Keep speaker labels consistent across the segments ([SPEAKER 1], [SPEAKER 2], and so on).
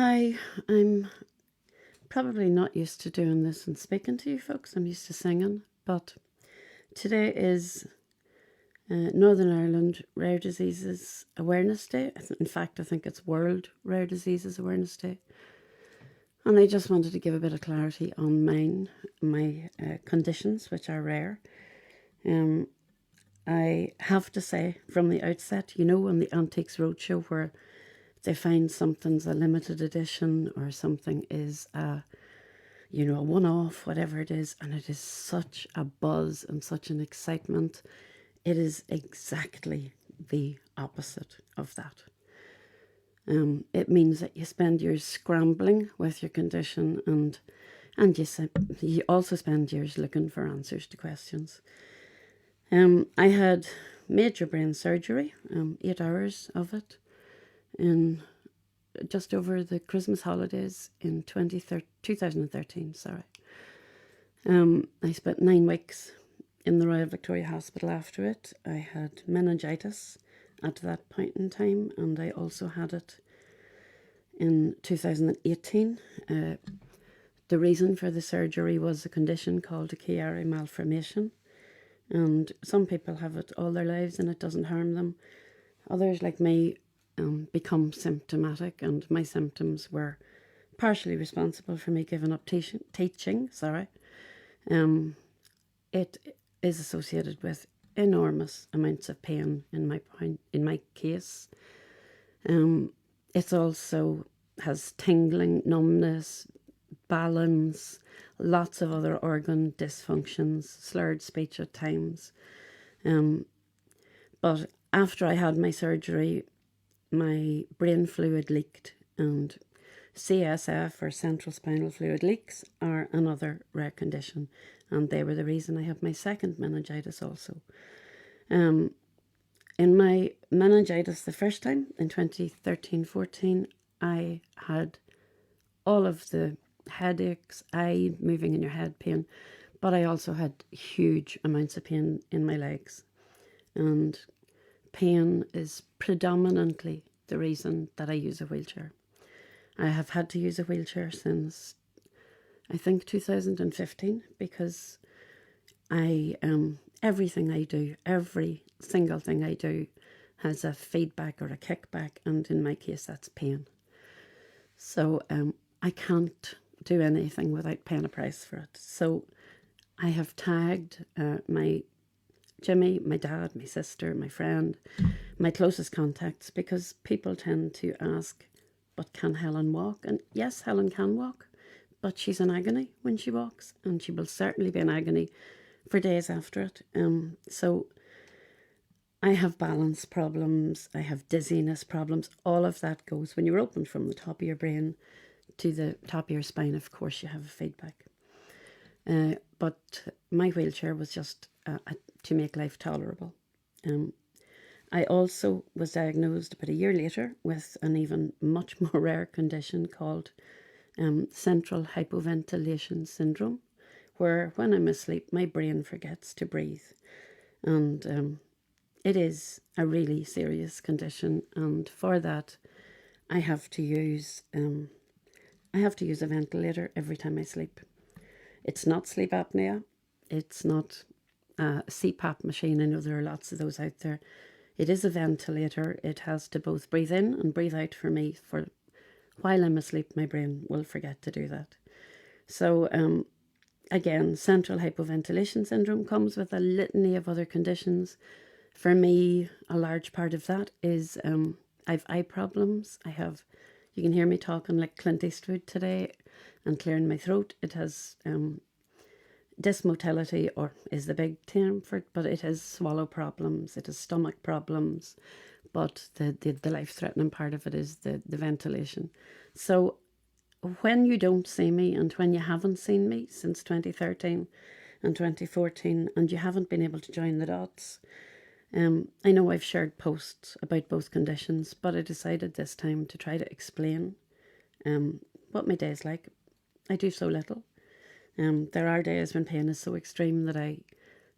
[SPEAKER 1] Hi, I'm probably not used to doing this and speaking to you folks. I'm used to singing, but today is Northern Ireland Rare Diseases Awareness Day. In fact, I think it's World Rare Diseases Awareness Day. And I just wanted to give a bit of clarity on my conditions, which are rare. I have to say from the outset, on the Antiques Roadshow where they find something's a limited edition or something is a one-off, whatever it is, and it is such a buzz and such an excitement. It is exactly the opposite of that. It means that you spend years scrambling with your condition, and you also spend years looking for answers to questions. I had major brain surgery, 8 hours of it, in just over the Christmas holidays in 2013. Sorry. I spent 9 weeks in the Royal Victoria Hospital after it. I had meningitis at that point in time, and I also had it in 2018. The reason for the surgery was a condition called a Chiari Malformation, and some people have it all their lives and it doesn't harm them. Others, like me, become symptomatic, and my symptoms were partially responsible for me giving up teaching. It is associated with enormous amounts of pain in my case. It also has tingling, numbness, balance, lots of other organ dysfunctions, slurred speech at times. But after I had my surgery, my brain fluid leaked, and CSF, or central spinal fluid leaks, are another rare condition, and they were the reason I had my second meningitis also. In my meningitis the first time, in 2013-14, I had all of the headaches, eye moving in your head pain, but I also had huge amounts of pain in my legs. And pain is predominantly the reason that I use a wheelchair. I have had to use a wheelchair since, I think, 2015, because everything I do, every single thing I do has a feedback or a kickback, and in my case that's pain. So I can't do anything without paying a price for it. So I have tagged my Jimmy, my dad, my sister, my friend, my closest contacts, because people tend to ask, but can Helen walk? And yes, Helen can walk, but she's in agony when she walks, and she will certainly be in agony for days after it. So I have balance problems, I have dizziness problems. All of that goes when you're open from the top of your brain to the top of your spine. Of course, you have a feedback. But my wheelchair was just to make life tolerable. I also was diagnosed about a year later with an even much more rare condition called central hypoventilation syndrome, where when I'm asleep, my brain forgets to breathe. And it is a really serious condition, and for that I have to use a ventilator every time I sleep. It's not sleep apnea. It's not a CPAP machine. I know there are lots of those out there. It is a ventilator. It has to both breathe in and breathe out for me. For while I'm asleep, my brain will forget to do that. So again, central hypoventilation syndrome comes with a litany of other conditions. For me, a large part of that is I've eye problems. You can hear me talking like Clint Eastwood today and clearing my throat. It has dysmotility, or is the big term for it, but it has swallow problems, it has stomach problems, but the life-threatening part of it is the ventilation. So when you don't see me, and when you haven't seen me since 2013 and 2014, and you haven't been able to join the dots, I know I've shared posts about both conditions, but I decided this time to try to explain what my day's like. I do so little. There are days when pain is so extreme that I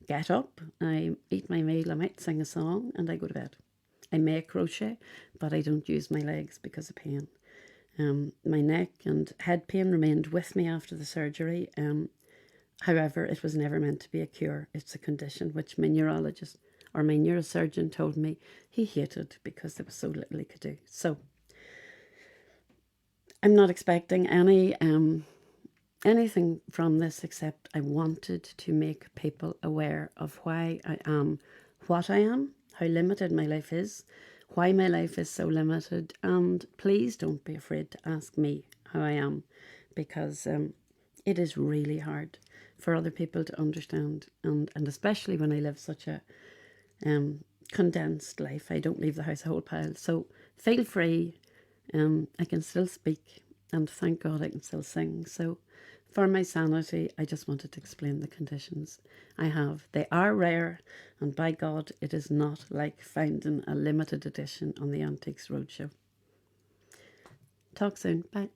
[SPEAKER 1] get up, I eat my meal, I might sing a song, and I go to bed. I may crochet, but I don't use my legs because of pain. My neck and head pain remained with me after the surgery. However, it was never meant to be a cure. It's a condition which my neurologist or my neurosurgeon told me he hated because there was so little he could do. So I'm not expecting anything from this, except I wanted to make people aware of why I am what I am, how limited my life is, why my life is so limited, and please don't be afraid to ask me how I am, because it is really hard for other people to understand, and especially when I live such a condensed life. I don't leave the house a whole pile, so feel free. I can still speak, and thank God I can still sing. So for my sanity, I just wanted to explain the conditions I have. They are rare, and by God, it is not like finding a limited edition on the Antiques Roadshow. Talk soon. Bye.